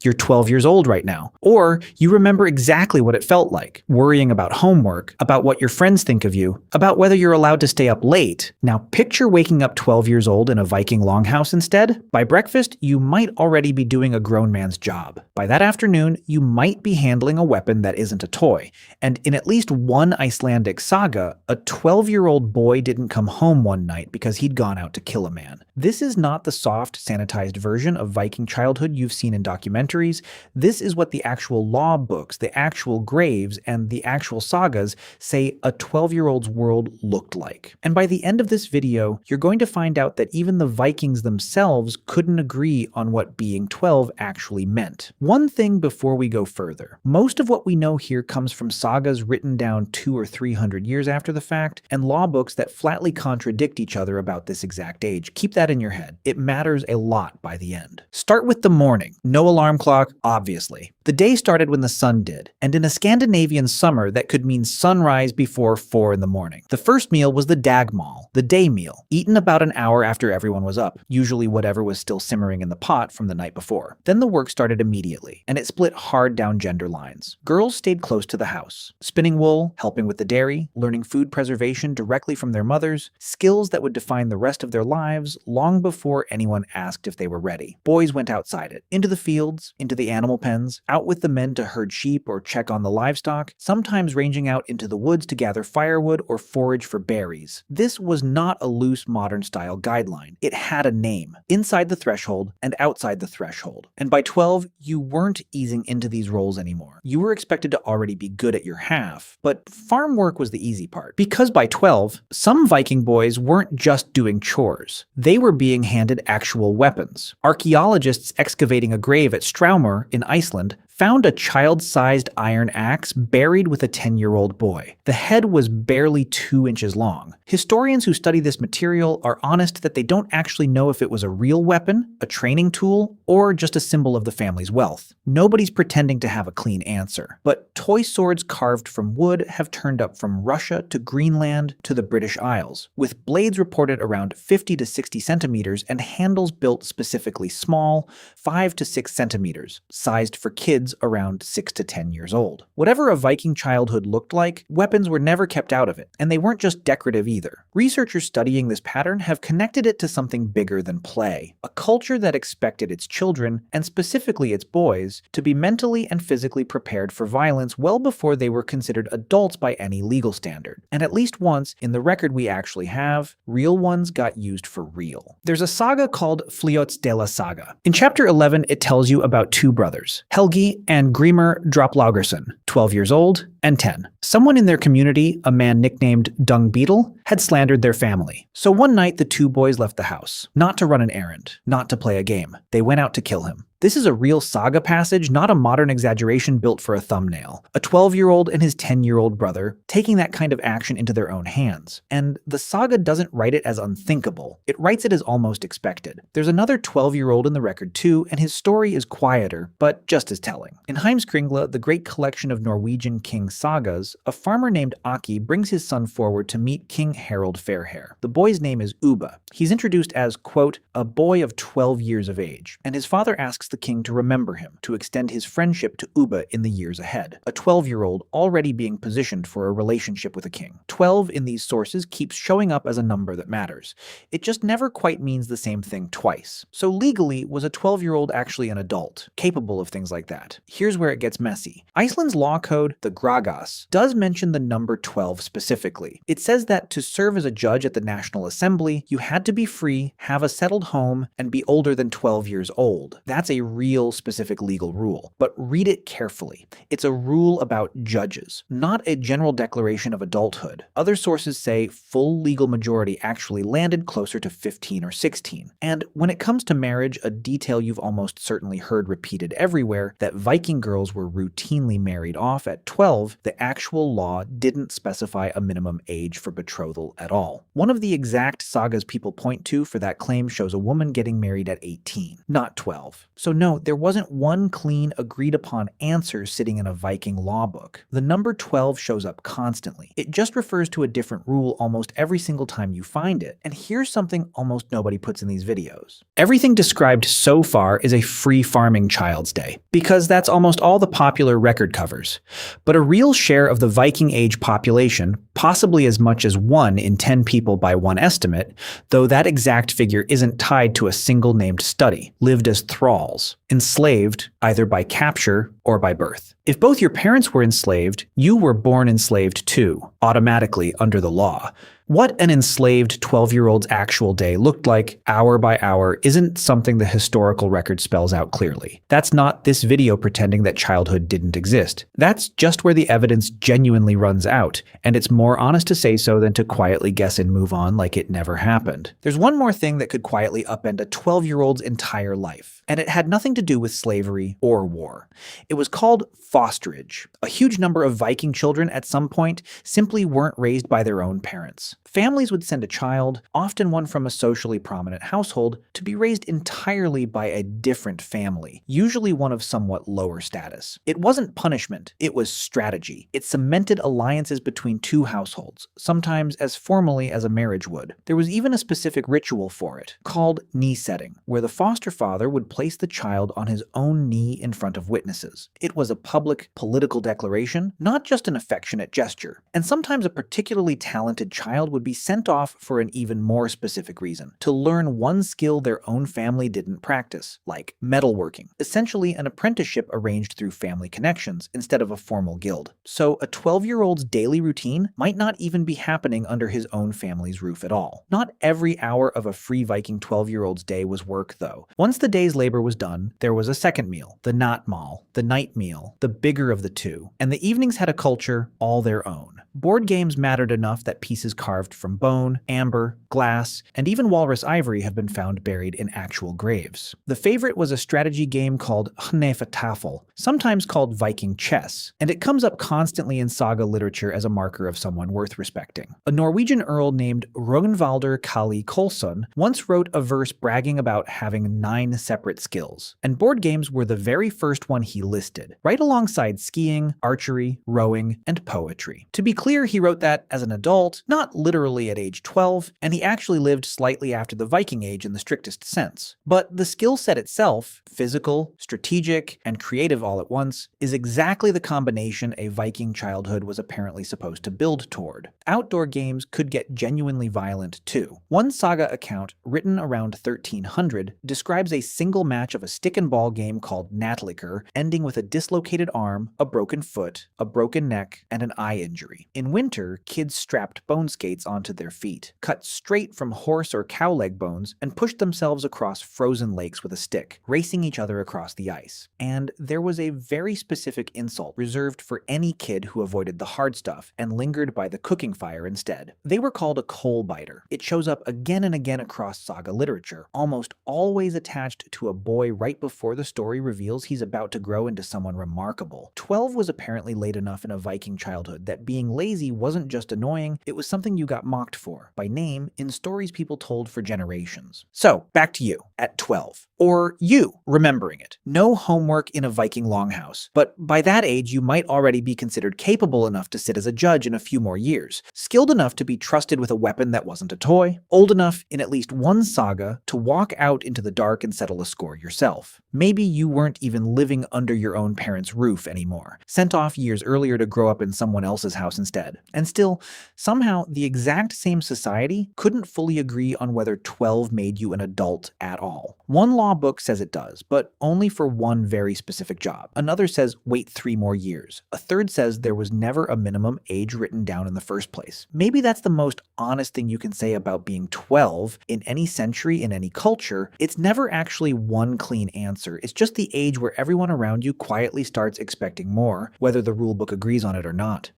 You're 12 years old right now. Or you remember exactly what it felt like, worrying about homework, about what your friends think of you, about whether you're allowed to stay up late. Now picture waking up 12 years old in a Viking longhouse instead. By breakfast, you might already be doing a grown man's job. By that afternoon, you might be handling a weapon that isn't a toy. And in at least one Icelandic saga, a 12-year-old boy didn't come home one night because he'd gone out to kill a man. This is not the soft, sanitized version of Viking childhood you've seen in documentaries. This is what the actual law books, the actual graves, and the actual sagas say a 12-year-old's world looked like. And by the end of this video, you're going to find out that even the Vikings themselves couldn't agree on what being 12 actually meant. One thing before we go further. Most of what we know here comes from sagas written down 200 or 300 years after the fact, and law books that flatly contradict each other about this exact age. Keep that in your head. It matters a lot by the end. Start with the morning. No alarm clock, obviously. The day started when the sun did, and in a Scandinavian summer that could mean sunrise before 4 in the morning. The first meal was the dagmal, the day meal, eaten about an hour after everyone was up, usually whatever was still simmering in the pot from the night before. Then the work started immediately, and it split hard down gender lines. Girls stayed close to the house, spinning wool, helping with the dairy, learning food preservation directly from their mothers, skills that would define the rest of their lives long before anyone asked if they were ready. Boys went outside it, into the fields, into the animal pens, out with the men to herd sheep or check on the livestock, sometimes ranging out into the woods to gather firewood or forage for berries. This was not a loose modern-style guideline. It had a name, inside the threshold and outside the threshold. And by 12, you weren't easing into these roles anymore. You were expected to already be good at your half, but farm work was the easy part. Because by 12, some Viking boys weren't just doing chores. They were being handed actual weapons. Archaeologists excavating a grave at Straumur in Iceland found a child-sized iron axe buried with a 10-year-old boy. The head was barely 2 inches long. Historians who study this material are honest that they don't actually know if it was a real weapon, a training tool, or just a symbol of the family's wealth. Nobody's pretending to have a clean answer. But toy swords carved from wood have turned up from Russia to Greenland to the British Isles, with blades reported around 50 to 60 centimeters and handles built specifically small, 5 to 6 centimeters, sized for kids around 6 to 10 years old. Whatever a Viking childhood looked like, weapons were never kept out of it, and they weren't just decorative either. Researchers studying this pattern have connected it to something bigger than play, a culture that expected its children, and specifically its boys, to be mentally and physically prepared for violence well before they were considered adults by any legal standard. And at least once, in the record we actually have, real ones got used for real. There's a saga called Fljótsdæla saga. In chapter 11, it tells you about two brothers, Helgi and Grímur Droplaugarsson, 12 years old and 10. Someone in their community, a man nicknamed Dung Beetle, had slandered their family. So one night the two boys left the house, not to run an errand, not to play a game. They went out to kill him. This is a real saga passage, not a modern exaggeration built for a thumbnail. A 12-year-old and his 10-year-old brother taking that kind of action into their own hands. And the saga doesn't write it as unthinkable. It writes it as almost expected. There's another 12-year-old in the record too, and his story is quieter, but just as telling. In Heimskringla, the great collection of Norwegian king sagas, a farmer named Aki brings his son forward to meet King Harald Fairhair. The boy's name is Uba. He's introduced as, quote, a boy of 12 years of age, and his father asks the king to remember him, to extend his friendship to Uba in the years ahead. A 12-year-old already being positioned for a relationship with a king. 12 in these sources keeps showing up as a number that matters. It just never quite means the same thing twice. So legally, was a 12-year-old actually an adult, capable of things like that? Here's where it gets messy. Iceland's law code, the Gragas, does mention the number 12 specifically. It says that to serve as a judge at the National Assembly, you had to be free, have a settled home, and be older than 12 years old. That's a real specific legal rule, but read it carefully. It's a rule about judges, not a general declaration of adulthood. Other sources say full legal majority actually landed closer to 15 or 16. And when it comes to marriage, a detail you've almost certainly heard repeated everywhere, that Viking girls were routinely married off at 12, 12, the actual law didn't specify a minimum age for betrothal at all. One of the exact sagas people point to for that claim shows a woman getting married at 18, not 12. So no, there wasn't one clean, agreed-upon answer sitting in a Viking law book. The number 12 shows up constantly. It just refers to a different rule almost every single time you find it. And here's something almost nobody puts in these videos. Everything described so far is a free farming Child's Day, because that's almost all the popular record covers. But a real share of the Viking Age population, possibly as much as 1 in 10 people by one estimate, though that exact figure isn't tied to a single named study, lived as thralls, enslaved either by capture or by birth. If both your parents were enslaved, you were born enslaved too, automatically under the law. What an enslaved 12-year-old's actual day looked like, hour by hour, isn't something the historical record spells out clearly. That's not this video pretending that childhood didn't exist. That's just where the evidence genuinely runs out, and it's more honest to say so than to quietly guess and move on like it never happened. There's one more thing that could quietly upend a 12-year-old's entire life, and it had nothing to do with slavery or war. It was called fosterage. A huge number of Viking children at some point simply weren't raised by their own parents. Families would send a child, often one from a socially prominent household, to be raised entirely by a different family, usually one of somewhat lower status. It wasn't punishment, it was strategy. It cemented alliances between two households, sometimes as formally as a marriage would. There was even a specific ritual for it, called knee setting, where the foster father would place the child on his own knee in front of witnesses. It was a public, political declaration, not just an affectionate gesture. And sometimes a particularly talented child would be sent off for an even more specific reason, to learn one skill their own family didn't practice, like metalworking, essentially an apprenticeship arranged through family connections instead of a formal guild. So a 12-year-old's daily routine might not even be happening under his own family's roof at all. Not every hour of a free Viking 12-year-old's day was work, though. Once the day's labor was done, there was a second meal, the nattmaal, the night meal, the bigger of the two, and the evenings had a culture all their own. Board games mattered enough that pieces carved from bone, amber, glass, and even walrus ivory have been found buried in actual graves. The favorite was a strategy game called Hnefatafel, sometimes called Viking chess, and it comes up constantly in saga literature as a marker of someone worth respecting. A Norwegian earl named Rognvaldur Kali Kolsson once wrote a verse bragging about having 9 separate skills, and board games were the very first one he listed, right alongside skiing, archery, rowing, and poetry. To be clear, he wrote that as an adult, not literally at age 12, and he actually lived slightly after the Viking Age in the strictest sense. But the skill set itself, physical, strategic, and creative all at once, is exactly the combination a Viking childhood was apparently supposed to build toward. Outdoor games could get genuinely violent too. One saga account, written around 1300, describes a single match of a stick and ball game called Nattliker, ending with a dislocated arm, a broken foot, a broken neck, and an eye injury. In winter, kids strapped bone skates onto their feet, cut straight from horse or cow leg bones, and pushed themselves across frozen lakes with a stick, racing each other across the ice. And there was a very specific insult reserved for any kid who avoided the hard stuff and lingered by the cooking fire instead. They were called a coal biter. It shows up again and again across saga literature, almost always attached to a boy right before the story reveals he's about to grow into someone remarkable. 12 was apparently late enough in a Viking childhood that being lazy wasn't just annoying, it was something you got mocked for, by name, in stories people told for generations. So, back to you, at 12. Or you, remembering it. No homework in a Viking longhouse, but by that age you might already be considered capable enough to sit as a judge in a few more years, skilled enough to be trusted with a weapon that wasn't a toy, old enough in at least one saga to walk out into the dark and settle a score yourself. Maybe you weren't even living under your own parents' roof anymore, sent off years earlier to grow up in someone else's house instead. And still, somehow the exact same society couldn't fully agree on whether 12 made you an adult at all. One law book says it does, but only for one very specific job. Another says wait 3 more years. A third says there was never a minimum age written down in the first place. Maybe that's the most honest thing you can say about being 12 in any century, in any culture. It's never actually one clean answer. It's just the age where everyone around you quietly starts expecting more, whether the rulebook agrees on it or not.